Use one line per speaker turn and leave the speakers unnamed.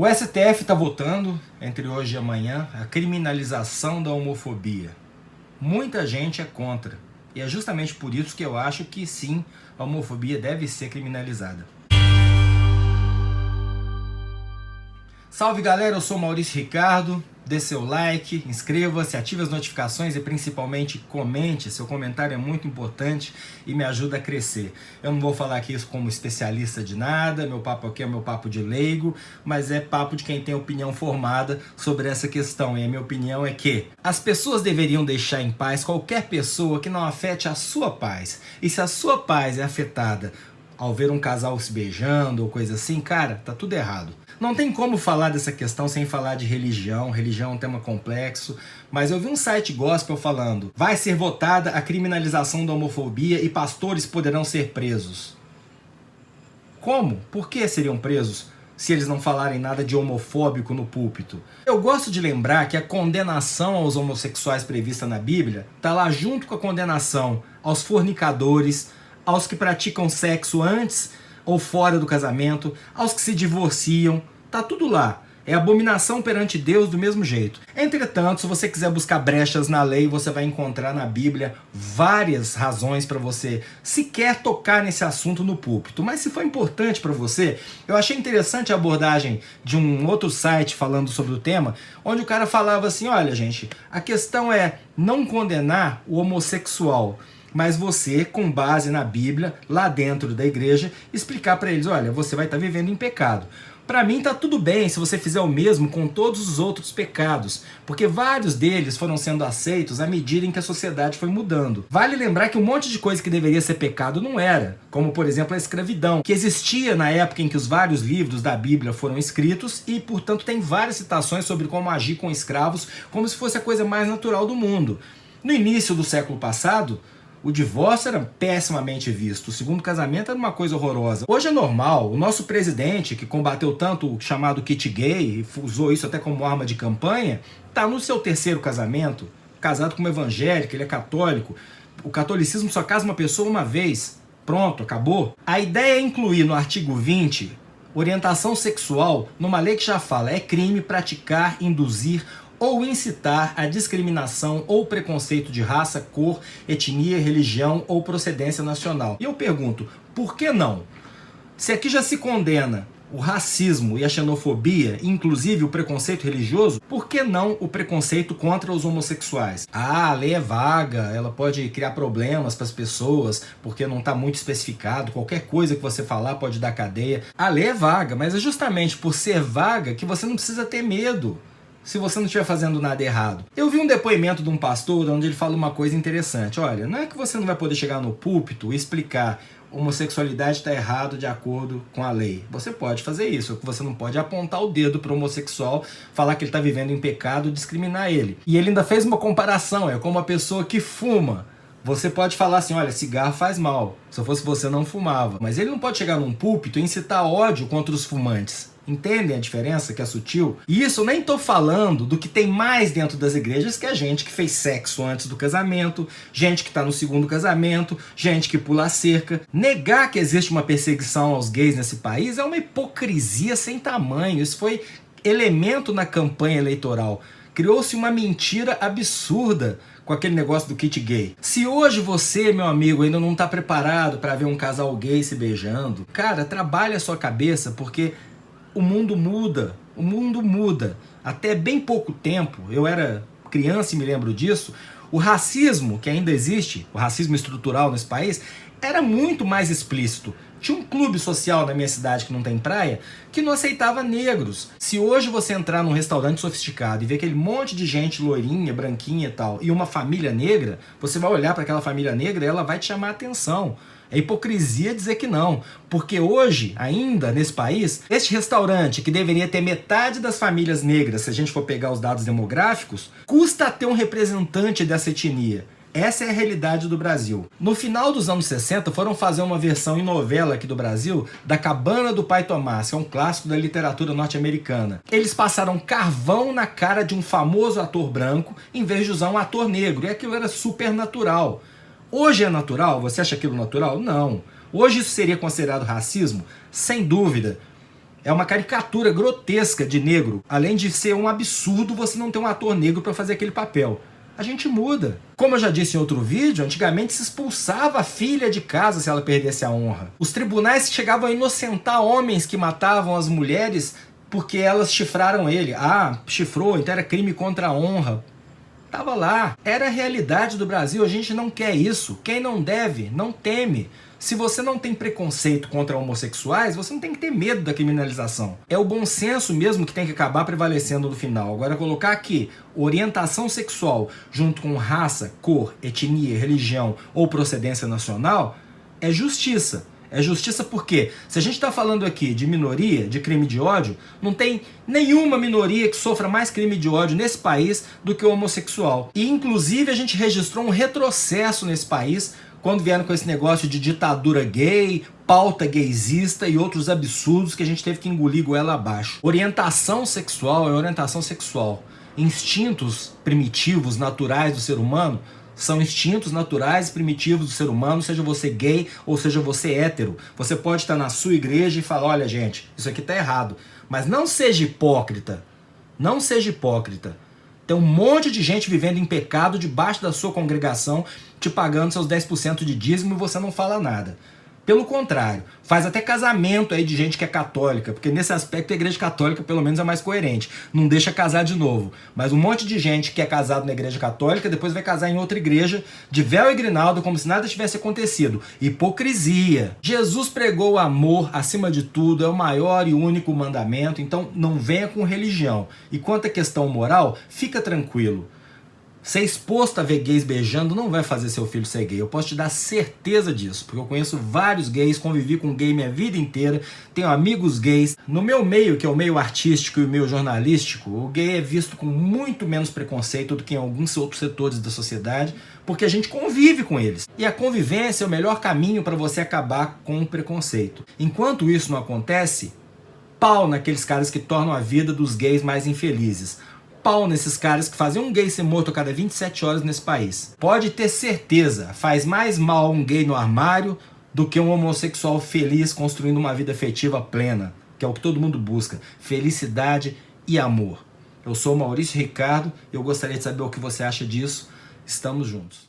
O STF está votando, entre hoje e amanhã, a criminalização da homofobia. Muita gente é contra. E é justamente por isso que eu acho que sim, a homofobia deve ser criminalizada. Salve galera, eu sou Maurício Ricardo. Dê seu like, inscreva-se, ative as notificações e principalmente comente. Seu comentário é muito importante e me ajuda a crescer. Eu não vou falar aqui isso como especialista de nada, meu papo aqui é meu papo de leigo, mas é papo de quem tem opinião formada sobre essa questão. E a minha opinião é que as pessoas deveriam deixar em paz qualquer pessoa que não afete a sua paz. E se a sua paz é afetada ao ver um casal se beijando ou coisa assim, cara, tá tudo errado. Não tem como falar dessa questão sem falar de religião. Religião é um tema complexo, mas eu vi um site gospel falando: vai ser votada a criminalização da homofobia e pastores poderão ser presos. Como? Por que seriam presos se eles não falarem nada de homofóbico no púlpito? Eu gosto de lembrar que a condenação aos homossexuais prevista na Bíblia está lá junto com a condenação aos fornicadores, aos que praticam sexo antes ou fora do casamento, aos que se divorciam, tá tudo lá. É abominação perante Deus do mesmo jeito. Entretanto, se você quiser buscar brechas na lei, você vai encontrar na Bíblia várias razões para você sequer tocar nesse assunto no púlpito. Mas se for importante para você, eu achei interessante a abordagem de um outro site falando sobre o tema, onde o cara falava assim: olha gente, a questão é não condenar o homossexual, mas você, com base na Bíblia, lá dentro da igreja, explicar para eles: olha, você vai estar vivendo em pecado. Para mim tá tudo bem se você fizer o mesmo com todos os outros pecados, porque vários deles foram sendo aceitos à medida em que a sociedade foi mudando. Vale lembrar que um monte de coisa que deveria ser pecado não era, como por exemplo a escravidão, que existia na época em que os vários livros da Bíblia foram escritos e, portanto, tem várias citações sobre como agir com escravos, como se fosse a coisa mais natural do mundo. No início do século passado, o divórcio era pessimamente visto, o segundo casamento era uma coisa horrorosa. Hoje é normal. O nosso presidente, que combateu tanto o chamado kit gay, e usou isso até como arma de campanha, está no seu terceiro casamento, casado com uma evangélica, ele é católico. O catolicismo só casa uma pessoa uma vez. Pronto, acabou. A ideia é incluir no artigo 20 orientação sexual numa lei que já fala: é crime praticar, induzir ou incitar a discriminação ou preconceito de raça, cor, etnia, religião ou procedência nacional. E eu pergunto, por que não? Se aqui já se condena o racismo e a xenofobia, inclusive o preconceito religioso, por que não o preconceito contra os homossexuais? Ah, a lei é vaga, ela pode criar problemas para as pessoas, porque não está muito especificado, qualquer coisa que você falar pode dar cadeia. A lei é vaga, mas é justamente por ser vaga que você não precisa ter medo, se você não estiver fazendo nada errado. Eu vi um depoimento de um pastor onde ele fala uma coisa interessante: olha, não é que você não vai poder chegar no púlpito e explicar homossexualidade está errado de acordo com a lei. Você pode fazer isso, você não pode apontar o dedo para o homossexual, falar que ele está vivendo em pecado e discriminar ele. E ele ainda fez uma comparação: é como uma pessoa que fuma. Você pode falar assim: olha, cigarro faz mal, se eu fosse você não fumava. Mas ele não pode chegar num púlpito e incitar ódio contra os fumantes. Entendem a diferença, que é sutil? E isso eu nem tô falando do que tem mais dentro das igrejas, que é gente que fez sexo antes do casamento, gente que tá no segundo casamento, gente que pula a cerca. Negar que existe uma perseguição aos gays nesse país é uma hipocrisia sem tamanho. Isso foi elemento na campanha eleitoral. Criou-se uma mentira absurda com aquele negócio do kit gay. Se hoje você, meu amigo, ainda não tá preparado para ver um casal gay se beijando, cara, trabalha a sua cabeça, porque o mundo muda, o mundo muda. Até bem pouco tempo, eu era criança e me lembro disso, o racismo que ainda existe, o racismo estrutural nesse país, era muito mais explícito. Tinha um clube social na minha cidade que não tem praia, que não aceitava negros. Se hoje você entrar num restaurante sofisticado e ver aquele monte de gente loirinha, branquinha e tal, e uma família negra, você vai olhar para aquela família negra e ela vai te chamar a atenção. É hipocrisia dizer que não, porque hoje, ainda nesse país, este restaurante, que deveria ter metade das famílias negras, se a gente for pegar os dados demográficos, custa ter um representante dessa etnia. Essa é a realidade do Brasil. No final dos anos 60, foram fazer uma versão em novela aqui do Brasil da Cabana do Pai Tomás, que é um clássico da literatura norte-americana. Eles passaram carvão na cara de um famoso ator branco, em vez de usar um ator negro, e aquilo era super natural. Hoje é natural? Você acha aquilo natural? Não. Hoje isso seria considerado racismo? Sem dúvida. É uma caricatura grotesca de negro. Além de ser um absurdo você não ter um ator negro para fazer aquele papel. A gente muda. Como eu já disse em outro vídeo, antigamente se expulsava a filha de casa se ela perdesse a honra. Os tribunais chegavam a inocentar homens que matavam as mulheres porque elas chifraram ele. Ah, chifrou, então era crime contra a honra. Tava lá. Era a realidade do Brasil. A gente não quer isso. Quem não deve, não teme. Se você não tem preconceito contra homossexuais, você não tem que ter medo da criminalização. É o bom senso mesmo que tem que acabar prevalecendo no final. Agora, colocar aqui orientação sexual junto com raça, cor, etnia, religião ou procedência nacional é justiça. É justiça porque, se a gente está falando aqui de minoria, de crime de ódio, não tem nenhuma minoria que sofra mais crime de ódio nesse país do que o homossexual. E, inclusive, a gente registrou um retrocesso nesse país quando vieram com esse negócio de ditadura gay, pauta gaysista e outros absurdos que a gente teve que engolir goela abaixo. Orientação sexual é orientação sexual. Instintos primitivos, naturais do ser humano, são instintos naturais e primitivos do ser humano, seja você gay ou seja você hétero. Você pode estar na sua igreja e falar, olha gente, isso aqui está errado. Mas não seja hipócrita. Não seja hipócrita. Tem um monte de gente vivendo em pecado debaixo da sua congregação, te pagando seus 10% de dízimo e você não fala nada. Pelo contrário, faz até casamento aí de gente que é católica, porque nesse aspecto a igreja católica pelo menos é mais coerente, não deixa casar de novo. Mas um monte de gente que é casado na igreja católica depois vai casar em outra igreja de véu e grinalda como se nada tivesse acontecido. Hipocrisia. Jesus pregou o amor acima de tudo, é o maior e único mandamento, então não venha com religião. E quanto à questão moral, fica tranquilo. Ser exposto a ver gays beijando não vai fazer seu filho ser gay. Eu posso te dar certeza disso, porque eu conheço vários gays, convivi com gay minha vida inteira, tenho amigos gays. No meu meio, que é o meio artístico e o meio jornalístico, o gay é visto com muito menos preconceito do que em alguns outros setores da sociedade, porque a gente convive com eles. E a convivência é o melhor caminho para você acabar com o preconceito. Enquanto isso não acontece, pau naqueles caras que tornam a vida dos gays mais infelizes. Pau nesses caras que fazem um gay ser morto a cada 27 horas nesse país. Pode ter certeza, faz mais mal um gay no armário do que um homossexual feliz construindo uma vida afetiva plena, que é o que todo mundo busca, felicidade e amor. Eu sou o Maurício Ricardo e eu gostaria de saber o que você acha disso. Estamos juntos.